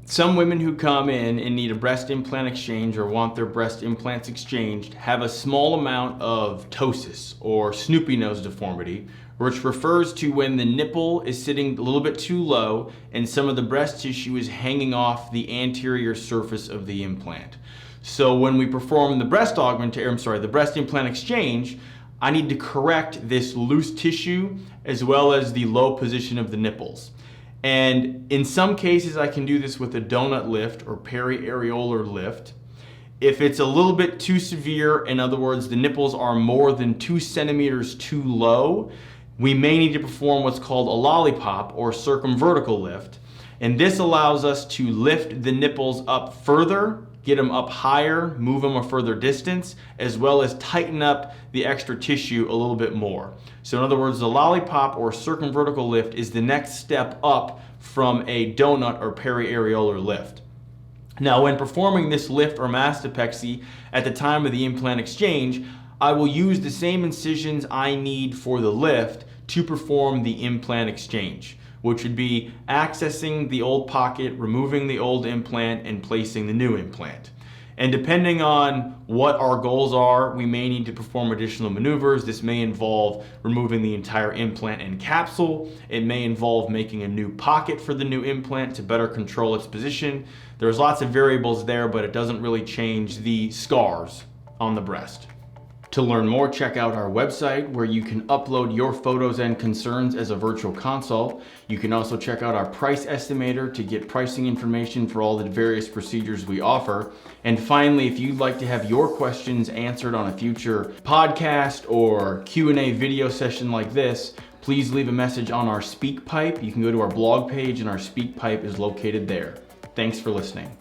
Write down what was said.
Some women who come in and need a breast implant exchange or want their breast implants exchanged have a small amount of ptosis or Snoopy nose deformity, which refers to when the nipple is sitting a little bit too low and some of the breast tissue is hanging off the anterior surface of the implant. So when we perform the breast implant exchange, I need to correct this loose tissue as well as the low position of the nipples. And in some cases, I can do this with a donut lift or periareolar lift. If it's a little bit too severe, in other words, the nipples are more than 2 centimeters too low, we may need to perform what's called a lollipop or circumvertical lift. And this allows us to lift the nipples up further, get them up higher, move them a further distance, as well as tighten up the extra tissue a little bit more. So in other words, the lollipop or circumvertical lift is the next step up from a donut or periareolar lift. Now, when performing this lift or mastopexy at the time of the implant exchange, I will use the same incisions I need for the lift to perform the implant exchange, which would be accessing the old pocket, removing the old implant, and placing the new implant. And depending on what our goals are, we may need to perform additional maneuvers. This may involve removing the entire implant and capsule. It may involve making a new pocket for the new implant to better control its position. There's lots of variables there, but it doesn't really change the scars on the breast. To learn more, check out our website where you can upload your photos and concerns as a virtual consult. You can also check out our price estimator to get pricing information for all the various procedures we offer. And finally, if you'd like to have your questions answered on a future podcast or Q&A video session like this, please leave a message on our SpeakPipe. You can go to our blog page and our SpeakPipe is located there. Thanks for listening.